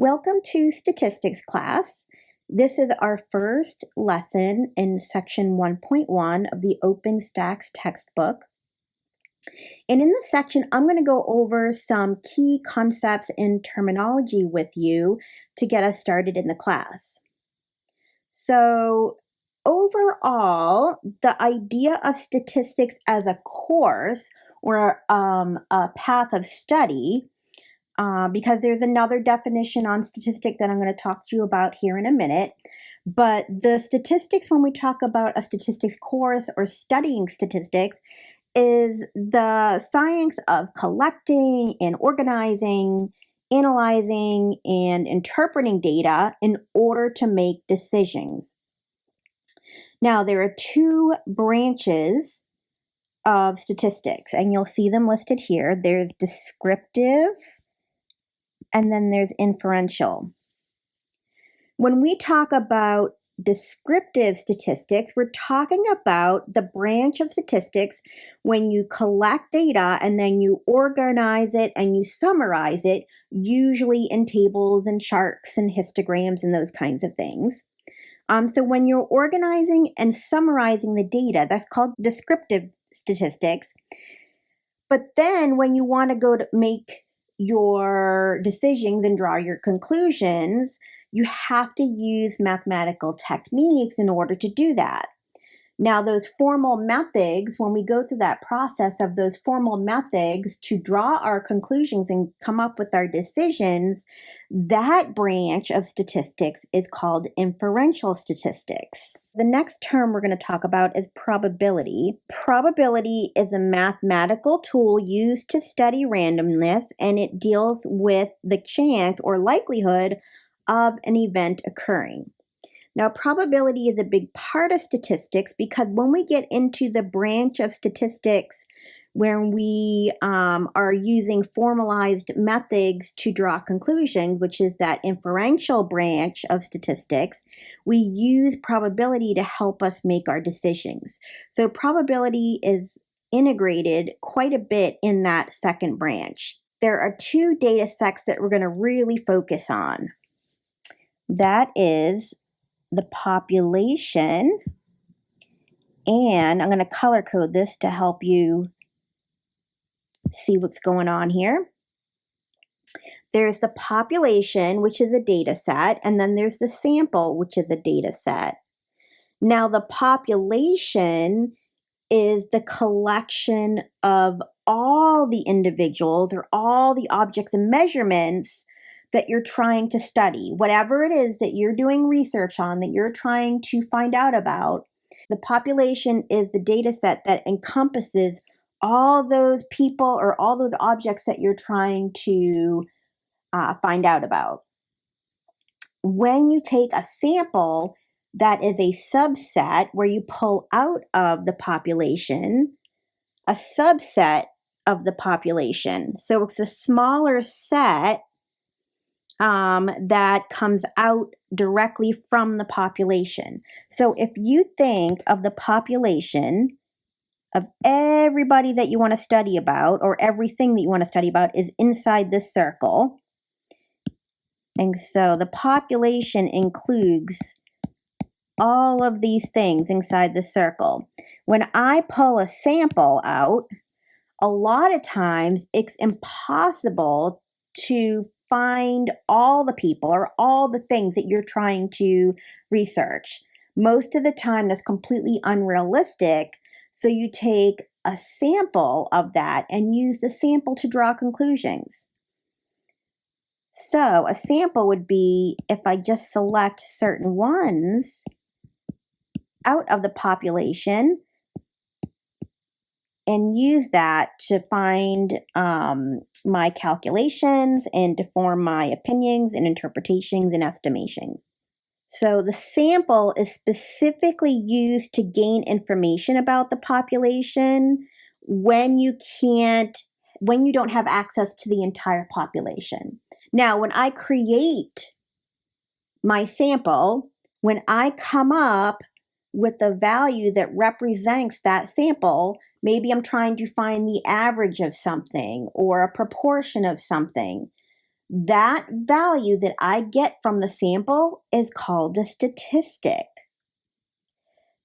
Welcome to statistics class. This is our first lesson in section 1.1 of the OpenStax textbook. And in this section, I'm going to go over some key concepts and terminology with you to get us started in the class. So overall, the idea of statistics as a course or a path of study, because there's another definition on statistics that I'm going to talk to you about here in a minute. But the statistics, when we talk about a statistics course or studying statistics, is the science of collecting and organizing, analyzing, and interpreting data in order to make decisions. Now, there are two branches of statistics, and you'll see them listed here. There's descriptive, and then there's inferential. When we talk about descriptive statistics, we're talking about the branch of statistics when you collect data and then you organize it and you summarize it, usually in tables and charts and histograms and those kinds of things. So when you're organizing and summarizing the data, that's called descriptive statistics. But then when you want to go to make your decisions and draw your conclusions, you have to use mathematical techniques in order to do that. Now, those formal methods, when we go through that process of those formal methods to draw our conclusions and come up with our decisions, that branch of statistics is called inferential statistics. The next term we're going to talk about is probability. Probability is a mathematical tool used to study randomness, and it deals with the chance or likelihood of an event occurring. Now, probability is a big part of statistics because when we get into the branch of statistics where we are using formalized methods to draw conclusions, which is that inferential branch of statistics, we use probability to help us make our decisions. So probability is integrated quite a bit in that second branch. There are two data sets that we're going to really focus on. That is the population, and I'm going to color code this to help you see what's going on here. There's the population, which is a data set, and then there's the sample, which is a data set. Now, the population is the collection of all the individuals or all the objects and measurements that you're trying to study. Whatever it is that you're doing research on, that you're trying to find out about, the population is the data set that encompasses all those people or all those objects that you're trying to find out about. When you take a sample that is a subset where you pull out of the population a subset of the population. So it's a smaller set that comes out directly from the population. So if you think of the population of everybody that you want to study about, or everything that you want to study about is inside this circle. And so the population includes all of these things inside the circle. When I pull a sample out, a lot of times it's impossible to find all the people or all the things that you're trying to research. Most of the time, that's completely unrealistic. So you take a sample of that and use the sample to draw conclusions. So a sample would be if I just select certain ones out of the population and use that to find my calculations and to form my opinions and interpretations and estimations. So the sample is specifically used to gain information about the population when you don't have access to the entire population. Now, when I create my sample, when I come up with the value that represents that sample, maybe I'm trying to find the average of something or a proportion of something, That value that I get from the sample is called a statistic.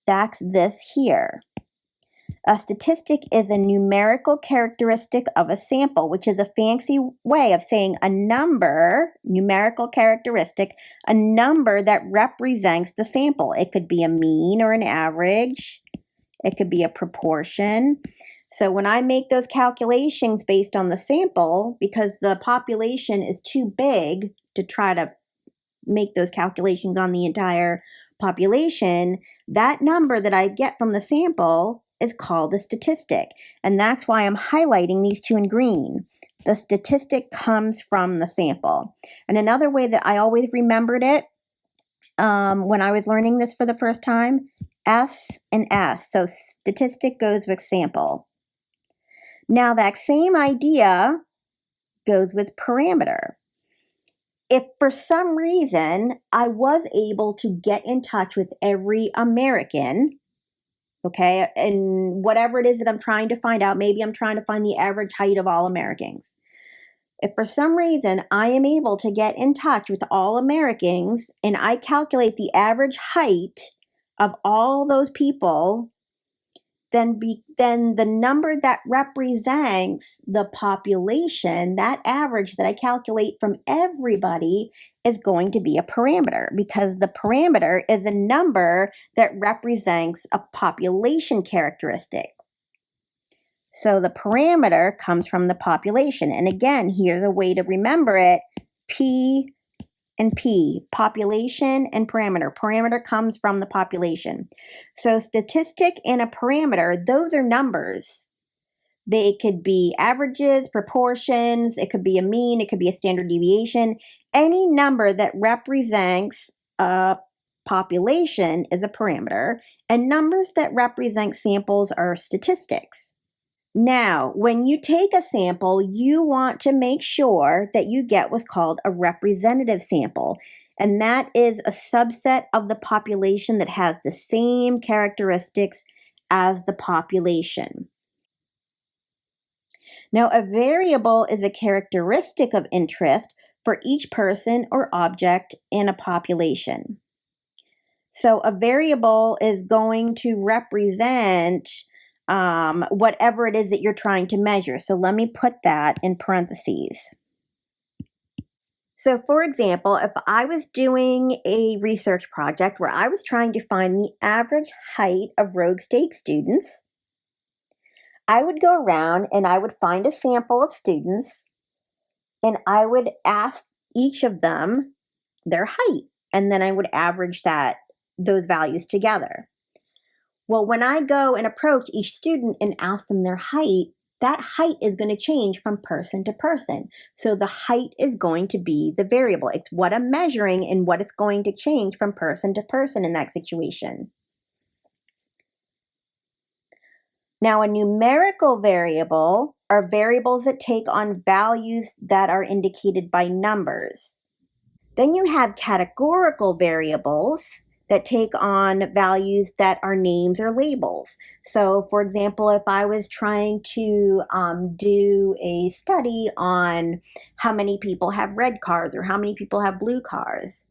That's this here. A statistic is a numerical characteristic of a sample, which is a fancy way of saying a number, numerical characteristic, a number that represents the sample. It could be a mean or an average. It could be a proportion. So when I make those calculations based on the sample, because the population is too big to try to make those calculations on the entire population, that number that I get from the sample is called a statistic. And that's why I'm highlighting these two in green. The statistic comes from the sample. And another way that I always remembered it when I was learning this for the first time, S and S. So statistic goes with sample. Now that same idea goes with parameter. If for some reason I was able to get in touch with every American, okay, and whatever it is that I'm trying to find out, maybe I'm trying to find the average height of all Americans. If for some reason I am able to get in touch with all Americans and I calculate the average height of all those people, then the number that represents the population, that average that I calculate from everybody, is going to be a parameter, because the parameter is a number that represents a population characteristic. So the parameter comes from the population. And again, here's a way to remember it. P and P, population and parameter. Parameter comes from the population. So statistic and a parameter, those are numbers. They could be averages, proportions, it could be a mean, it could be a standard deviation. Any number that represents a population is a parameter, and numbers that represent samples are statistics. Now, when you take a sample, you want to make sure that you get what's called a representative sample, and that is a subset of the population that has the same characteristics as the population. Now, a variable is a characteristic of interest for each person or object in a population. So a variable is going to represent whatever it is that you're trying to measure. So let me put that in parentheses. So for example, if I was doing a research project where I was trying to find the average height of Rogue Stakes students, I would go around and I would find a sample of students and I would ask each of them their height, and then I would average those values together. Well, when I go and approach each student and ask them their height, that height is going to change from person to person. So the height is going to be the variable. It's what I'm measuring and what is going to change from person to person in that situation. Now, a numerical variable are variables that take on values that are indicated by numbers. Then you have categorical variables that take on values that are names or labels. So for example, if I was trying to do a study on how many people have red cars or how many people have blue cars,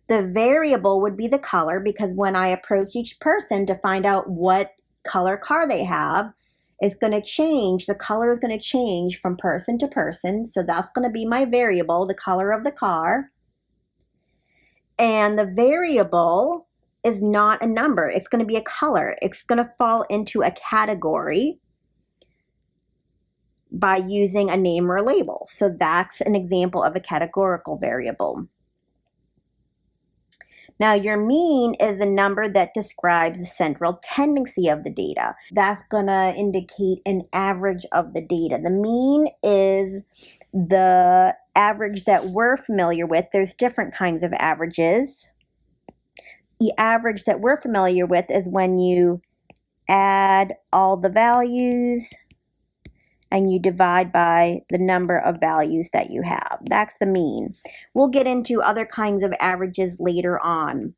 the variable would be the color, because when I approach each person to find out what color car they have, it's going to change. The color is going to change from person to person. So that's going to be my variable, the color of the car. And the variable is not a number. It's going to be a color. It's going to fall into a category by using a name or a label. So that's an example of a categorical variable. Now, your mean is a number that describes the central tendency of the data. That's going to indicate an average of the data. The mean is the average that we're familiar with. There's different kinds of averages. The average that we're familiar with is when you add all the values and you divide by the number of values that you have. That's the mean. We'll get into other kinds of averages later on.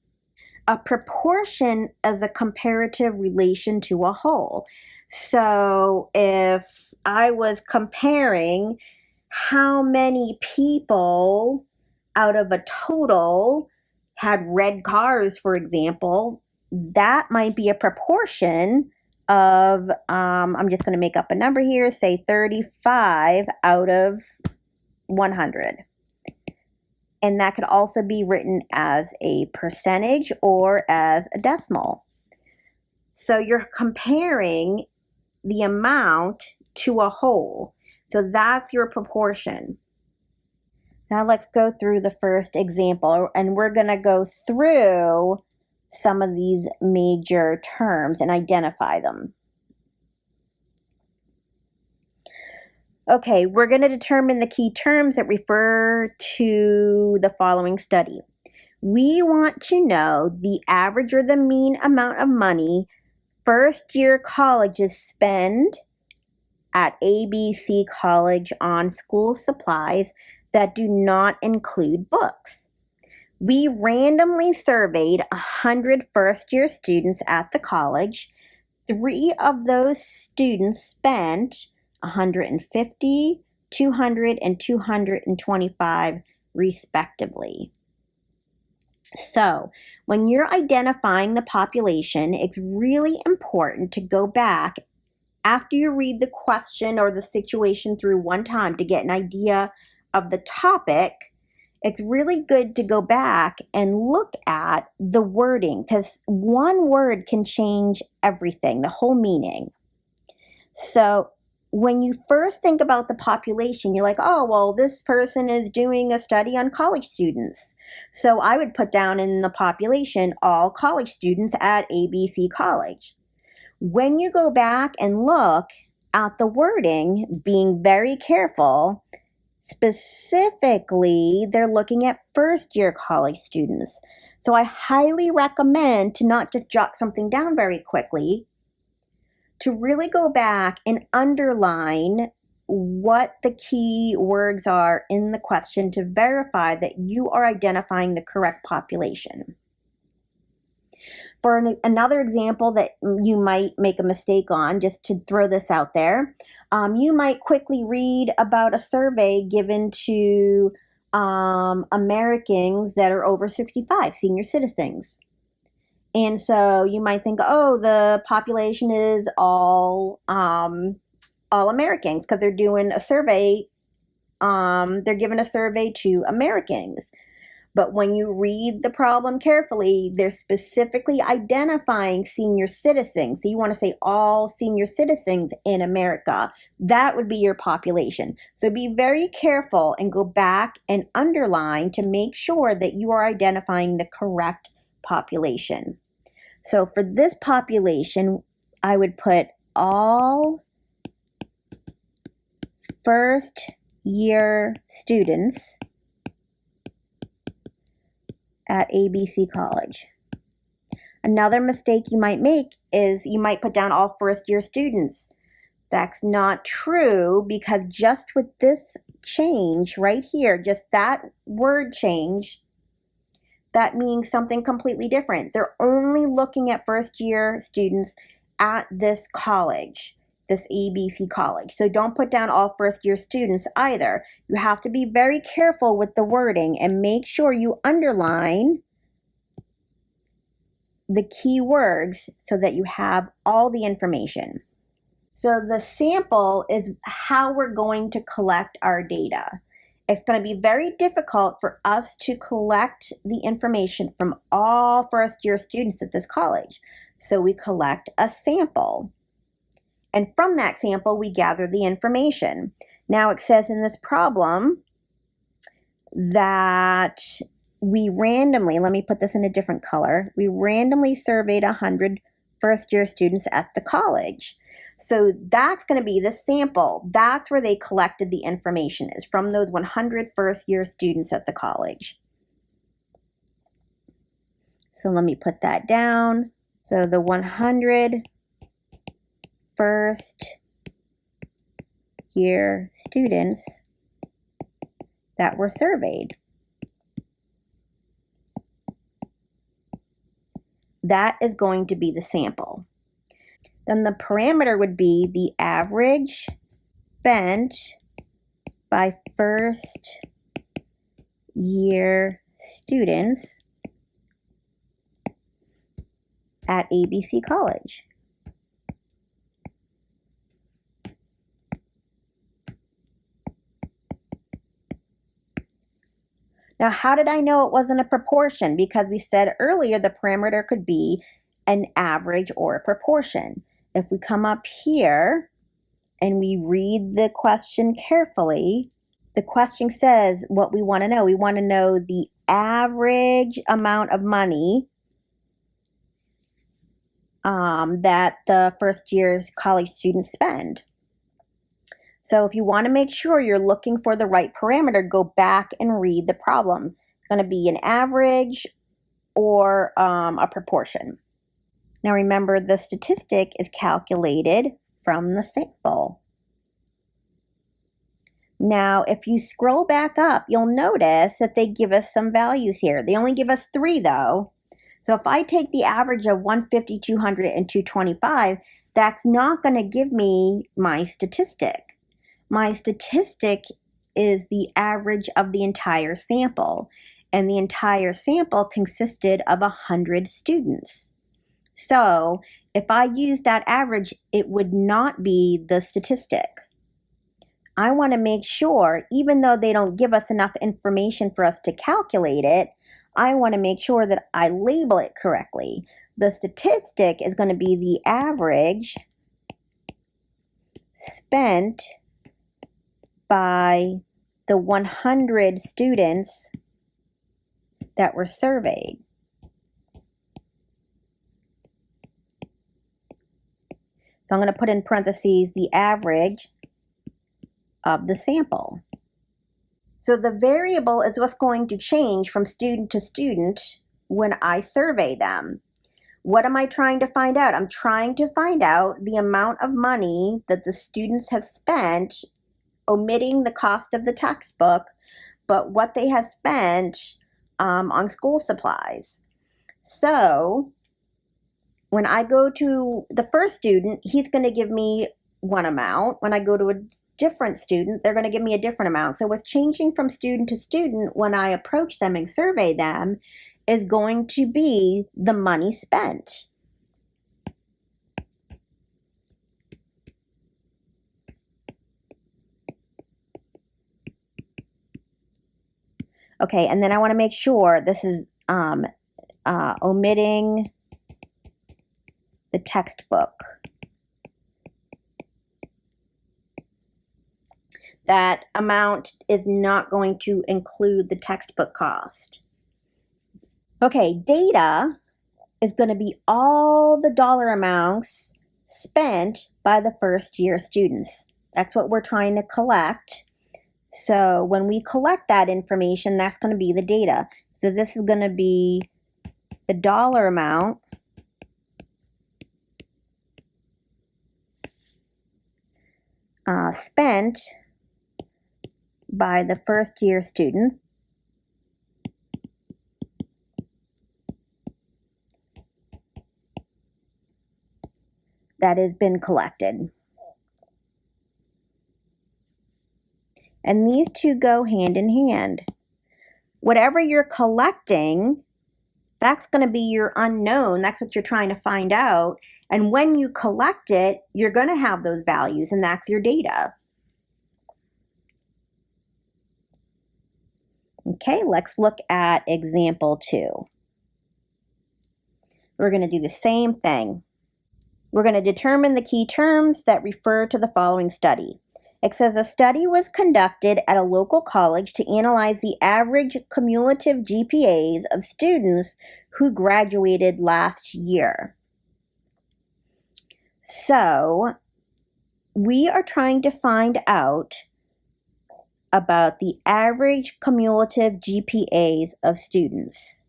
A proportion is a comparative relation to a whole. So if I was comparing how many people out of a total had red cars, for example. That might be a proportion of, I'm just going to make up a number here, say 35 out of 100. And that could also be written as a percentage or as a decimal. So you're comparing the amount to a whole. So that's your proportion. Now let's go through the first example, and we're going to go through some of these major terms and identify them. Okay, we're going to determine the key terms that refer to the following study. We want to know the average or the mean amount of money first-year colleges spend at ABC College on school supplies that do not include books. We randomly surveyed 100 first-year students at the college. 3 of those students spent $150, $200, and $225 respectively. So when you're identifying the population, it's really important to go back after you read the question or the situation through one time to get an idea of the topic. It's really good to go back and look at the wording, because one word can change everything, the whole meaning. So when you first think about the population, you're like, oh, well, this person is doing a study on college students. So I would put down in the population all college students at ABC College. When you go back and look at the wording, being very careful, specifically, they're looking at first-year college students. So I highly recommend to not just jot something down very quickly, to really go back and underline what the key words are in the question to verify that you are identifying the correct population. For another example that you might make a mistake on, just to throw this out there, you might quickly read about a survey given to Americans that are over 65, senior citizens. And so you might think, oh, the population is all Americans because they're doing a survey. They're giving a survey to Americans. But when you read the problem carefully, they're specifically identifying senior citizens. So you want to say all senior citizens in America. That would be your population. So be very careful and go back and underline to make sure that you are identifying the correct population. So for this population, I would put all first-year students at ABC College. Another mistake you might make is you might put down all first-year students. That's not true, because just with this change right here, just that word change, that means something completely different. They're only looking at first-year students at this college, this ABC College. So don't put down all first-year students either. You have to be very careful with the wording and make sure you underline the key words so that you have all the information. So the sample is how we're going to collect our data. It's going to be very difficult for us to collect the information from all first-year students at this college. So we collect a sample. And from that sample, we gather the information. Now it says in this problem that we randomly, let me put this in a different color, we randomly surveyed 100 first-year students at the college. So that's going to be the sample. That's where they collected the information, is from those 100 first-year students at the college. So let me put that down. So the 100 first-year students that were surveyed. That is going to be the sample. Then the parameter would be the average spent by first year students at ABC College. Now, how did I know it wasn't a proportion? Because we said earlier the parameter could be an average or a proportion. If we come up here and we read the question carefully, the question says what we want to know. We want to know the average amount of money that the first year's college students spend. So if you want to make sure you're looking for the right parameter, go back and read the problem. It's going to be an average or a proportion. Now remember, the statistic is calculated from the sample. Now, if you scroll back up, you'll notice that they give us some values here. They only give us 3 though. So if I take the average of 150, 200, and 225, that's not going to give me my statistic. My statistic is the average of the entire sample, and the entire sample consisted of 100 students. So if I use that average, it would not be the statistic. I want to make sure, even though they don't give us enough information for us to calculate it, I want to make sure that I label it correctly. The statistic is going to be the average spent by the 100 students that were surveyed. So I'm going to put in parentheses the average of the sample. So the variable is what's going to change from student to student when I survey them. What am I trying to find out? I'm trying to find out the amount of money that the students have spent, omitting the cost of the textbook, but what they have spent on school supplies. So when I go to the first student, he's going to give me one amount. When I go to a different student, they're going to give me a different amount. So what's changing from student to student when I approach them and survey them is going to be the money spent. Okay, and then I want to make sure this is omitting the textbook. That amount is not going to include the textbook cost. Okay, data is going to be all the dollar amounts spent by the first year students. That's what we're trying to collect. So when we collect that information, that's going to be the data. So this is going to be the dollar amount spent by the first year student that has been collected. And these two go hand in hand. Whatever you're collecting, that's going to be your unknown. That's what you're trying to find out. And when you collect it, you're going to have those values, and that's your data. Okay, let's look at example 2. We're going to do the same thing. We're going to determine the key terms that refer to the following study. It says a study was conducted at a local college to analyze the average cumulative GPAs of students who graduated last year. So we are trying to find out about the average cumulative GPAs of students.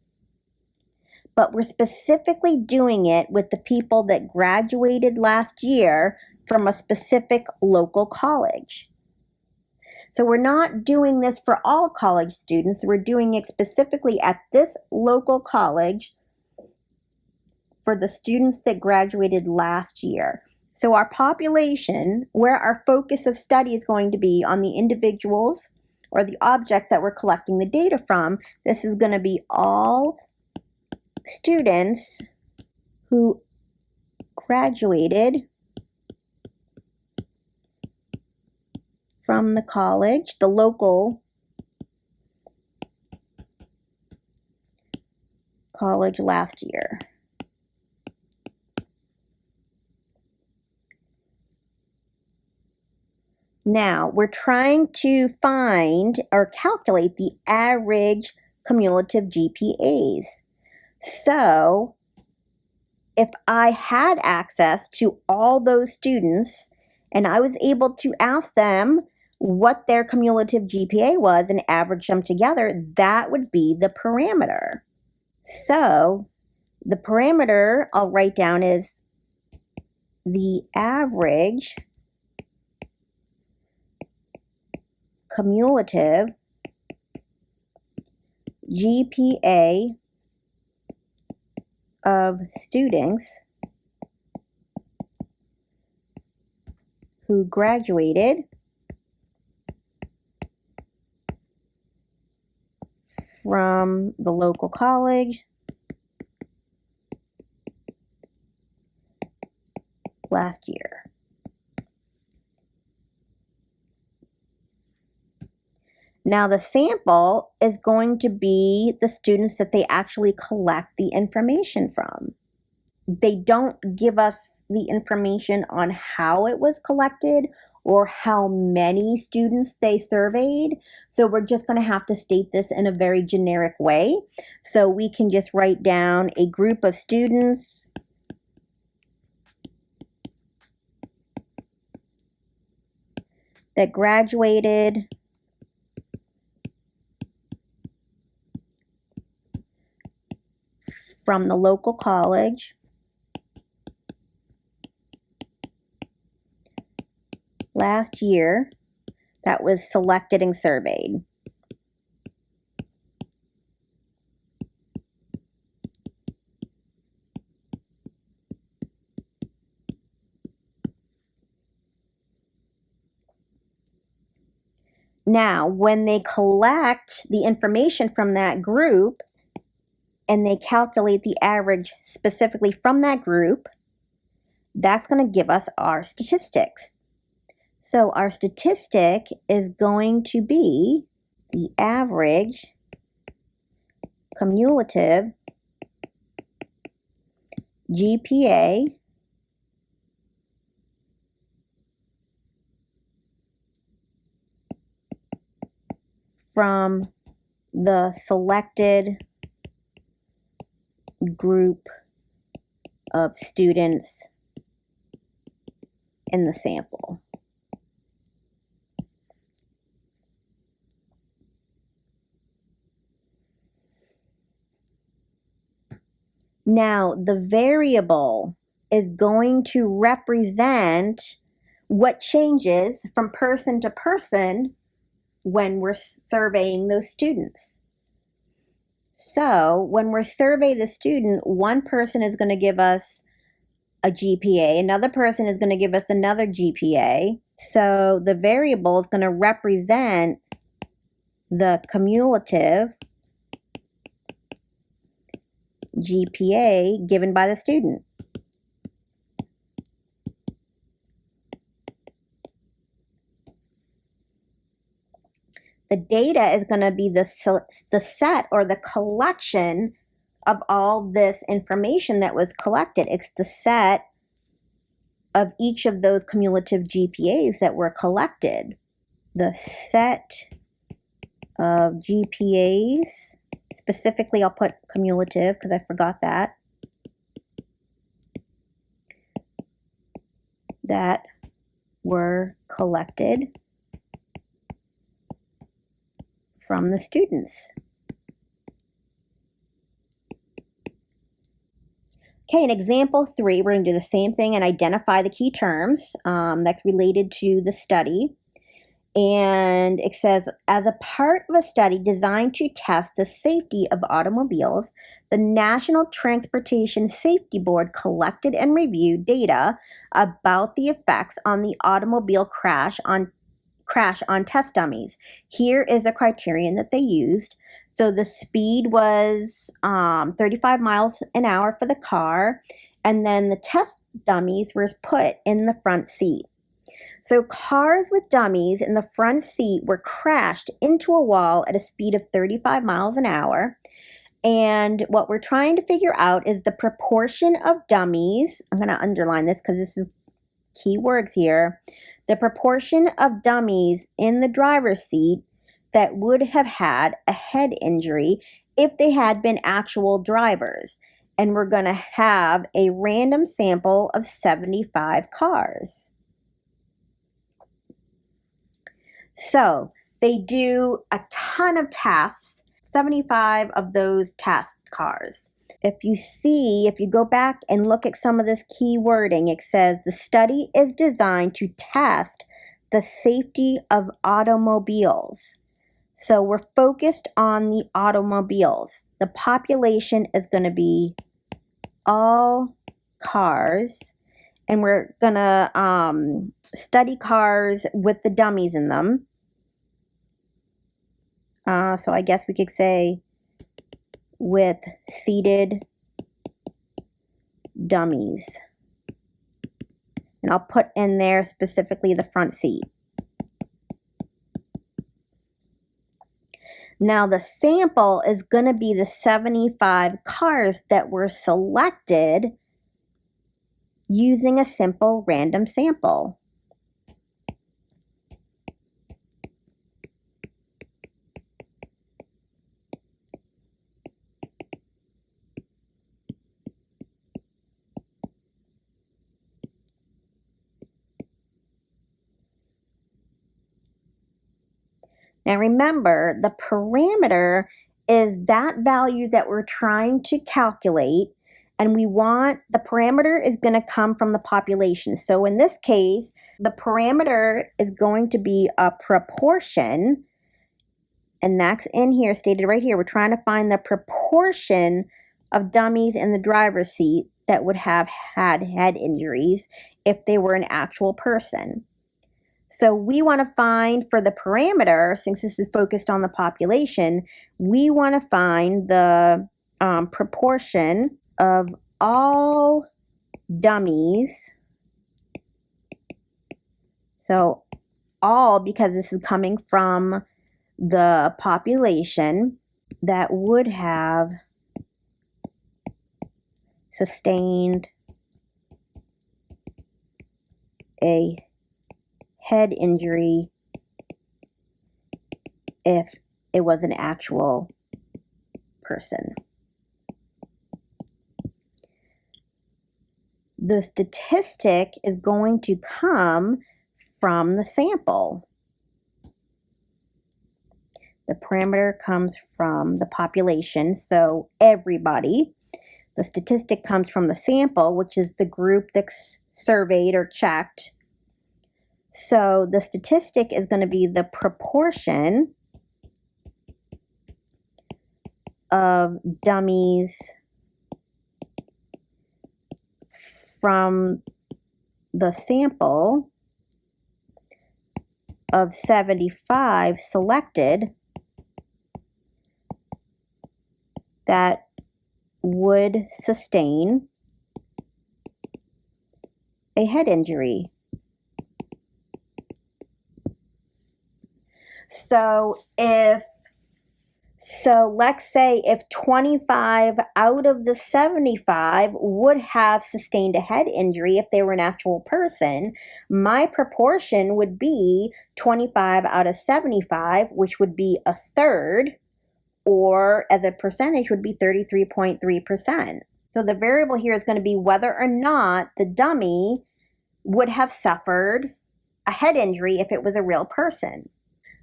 But we're specifically doing it with the people that graduated last year from a specific local college. So we're not doing this for all college students. We're doing it specifically at this local college for the students that graduated last year. So our population, where our focus of study is going to be on the individuals or the objects that we're collecting the data from, this is going to be all students who graduated from the college, the local college last year. Now, we're trying to find or calculate the average cumulative GPAs. So, if I had access to all those students and I was able to ask them what their cumulative GPA was and average them together, that would be the parameter. So, the parameter I'll write down is the average cumulative GPA of students who graduated from the local college last year. Now the sample is going to be the students that they actually collect the information from. They don't give us the information on how it was collected or how many students they surveyed. So we're just going to have to state this in a very generic way. So we can just write down a group of students that graduated from the local college last year that was selected and surveyed. Now, when they collect the information from that group and they calculate the average specifically from that group, that's going to give us our statistics. So our statistic is going to be the average cumulative GPA from the selected group of students in the sample. Now, the variable is going to represent what changes from person to person when we're surveying those students. So when we're surveying the student, one person is going to give us a GPA, another person is going to give us another GPA. So the variable is going to represent the cumulative GPA given by the student. The data is going to be the set or the collection of all this information that was collected. It's the set of each of those cumulative GPAs that were collected. The set of GPAs, specifically I'll put cumulative because I forgot that were collected from the students. Okay, in example 3, we're going to do the same thing and identify the key terms that's related to the study. And it says, as a part of a study designed to test the safety of automobiles, the National Transportation Safety Board collected and reviewed data about the effects on the automobile crash on test dummies. Here is a criterion that they used. So the speed was 35 miles an hour for the car, and then the test dummies were put in the front seat. So cars with dummies in the front seat were crashed into a wall at a speed of 35 miles an hour. And what we're trying to figure out is the proportion of dummies. I'm going to underline this because this is key words here. The proportion of dummies in the driver's seat that would have had a head injury if they had been actual drivers. And we're going to have a random sample of 75 cars. So they do a ton of tests, 75 of those test cars. If you go back and look at some of this key wording, it says the study is designed to test the safety of automobiles. So we're focused on the automobiles. The population is going to be all cars, and we're going to study cars with the dummies in them. So I guess we could say with seated dummies. And I'll put in there specifically the front seat. Now the sample is going to be the 75 cars that were selected using a simple random sample. Now remember, the parameter is that value that we're trying to calculate, and we want the parameter is going to come from the population. So in this case, the parameter is going to be a proportion, and that's in here, stated right here. We're trying to find the proportion of dummies in the driver's seat that would have had head injuries if they were an actual person. So we want to find for the parameter, since this is focused on the population, we want to find the proportion of all dummies. So all, because this is coming from the population that would have sustained a head injury if it was an actual person. The statistic is going to come from the sample. The parameter comes from the population, so everybody. The statistic comes from the sample, which is the group that's surveyed or checked. So the statistic is going to be the proportion of dummies from the sample of 75 selected that would sustain a head injury. So let's say if 25 out of the 75 would have sustained a head injury if they were an actual person, my proportion would be 25 out of 75, which would be a third, or as a percentage would be 33.3%. So the variable here is going to be whether or not the dummy would have suffered a head injury if it was a real person.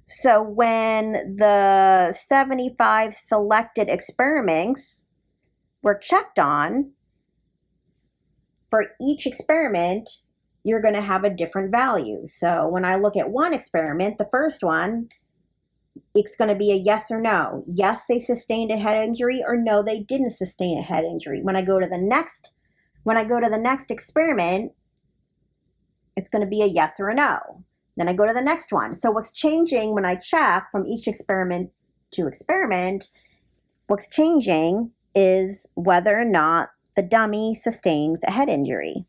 So when the 75 selected experiments were checked on, for each experiment, you're going to have a different value. So when I look at one experiment, the first one, it's going to be a yes or no. Yes, they sustained a head injury, or no, they didn't sustain a head injury. When I go to the next experiment, it's going to be a yes or a no. Then I go to the next one. So what's changing when I check from each experiment to experiment, what's changing is whether or not the dummy sustains a head injury.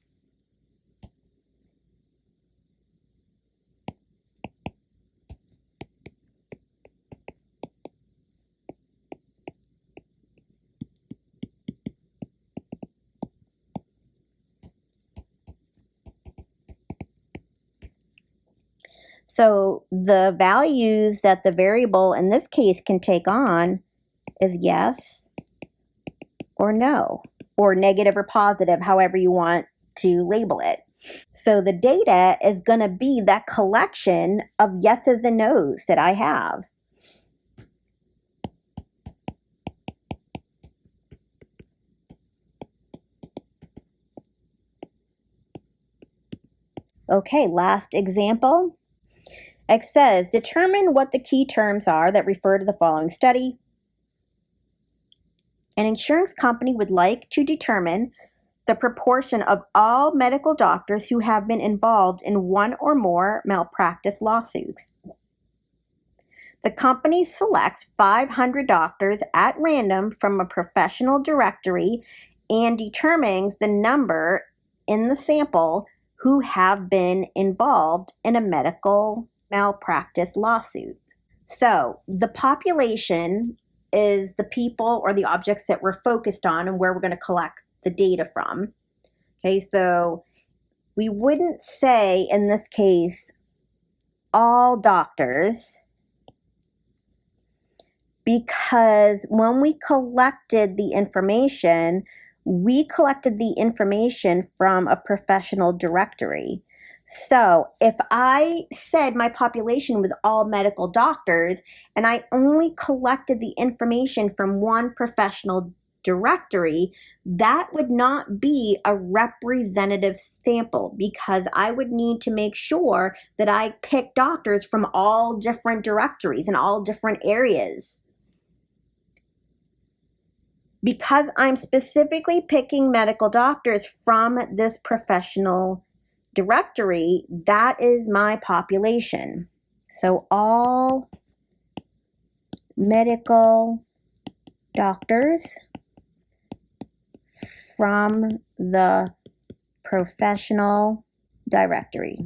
So the values that the variable in this case can take on is yes or no, or negative or positive, however you want to label it. So the data is going to be that collection of yeses and nos that I have. Okay, last example. It says, determine what the key terms are that refer to the following study. An insurance company would like to determine the proportion of all medical doctors who have been involved in one or more malpractice lawsuits. The company selects 500 doctors at random from a professional directory and determines the number in the sample who have been involved in a medical malpractice lawsuit. So the population is the people or the objects that we're focused on and where we're going to collect the data from. Okay, so we wouldn't say in this case all doctors, because when we collected the information from a professional directory. So if I said my population was all medical doctors and I only collected the information from one professional directory, that would not be a representative sample, because I would need to make sure that I pick doctors from all different directories and all different areas. Because I'm specifically picking medical doctors from this professional directory, that is my population. So all medical doctors from the professional directory.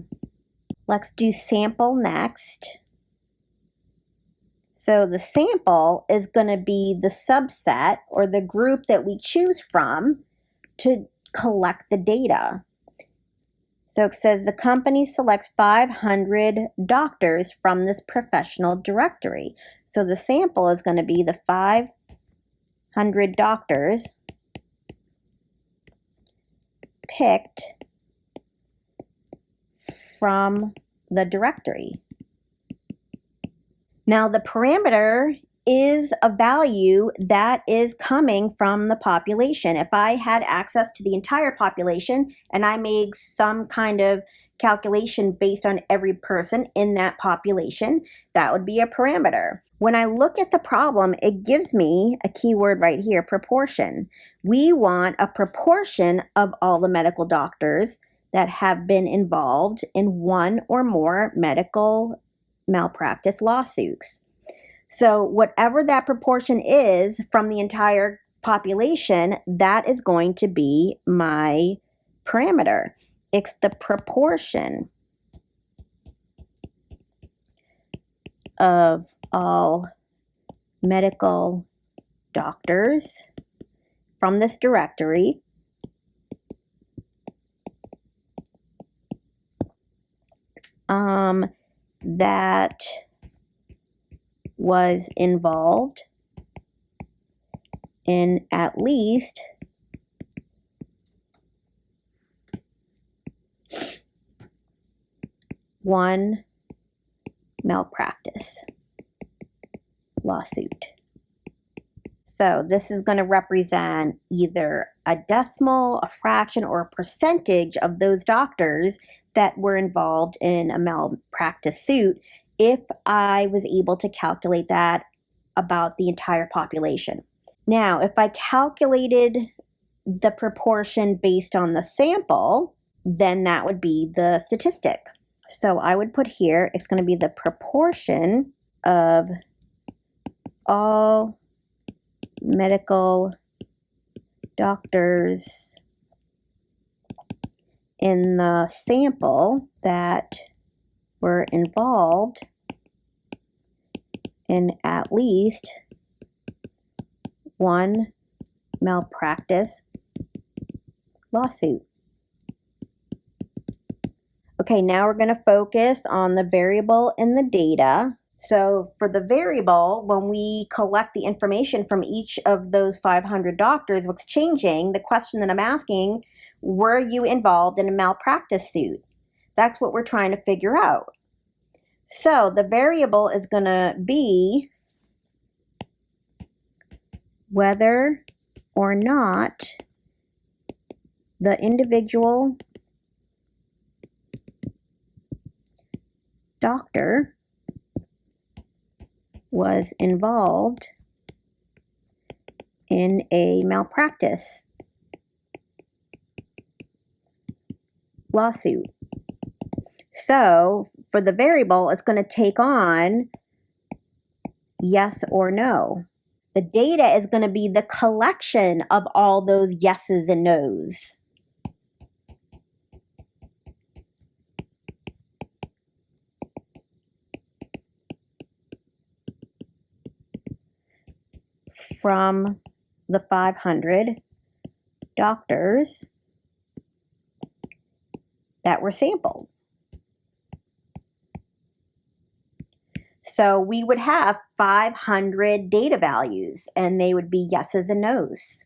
Let's do sample next. So the sample is going to be the subset or the group that we choose from to collect the data. So it says the company selects 500 doctors from this professional directory. So the sample is going to be the 500 doctors picked from the directory. Now the parameter is a value that is coming from the population. If I had access to the entire population and I made some kind of calculation based on every person in that population, that would be a parameter. When I look at the problem, it gives me a keyword right here, proportion. We want a proportion of all the medical doctors that have been involved in one or more medical malpractice lawsuits. So whatever that proportion is from the entire population, that is going to be my parameter. It's the proportion of all medical doctors from this directory that was involved in at least one malpractice lawsuit. So this is going to represent either a decimal, a fraction, or a percentage of those doctors that were involved in a malpractice suit if I was able to calculate that about the entire population. Now, if I calculated the proportion based on the sample, then that would be the statistic. So I would put here, it's going to be the proportion of all medical doctors in the sample that were involved in at least one malpractice lawsuit. Okay, now we're going to focus on the variable in the data. So for the variable, when we collect the information from each of those 500 doctors, what's changing, the question that I'm asking, were you involved in a malpractice suit? That's what we're trying to figure out. So the variable is going to be whether or not the individual doctor was involved in a malpractice lawsuit. So for the variable, it's going to take on yes or no. The data is going to be the collection of all those yeses and nos. From the 500 doctors that were sampled. So we would have 500 data values, and they would be yeses and nos.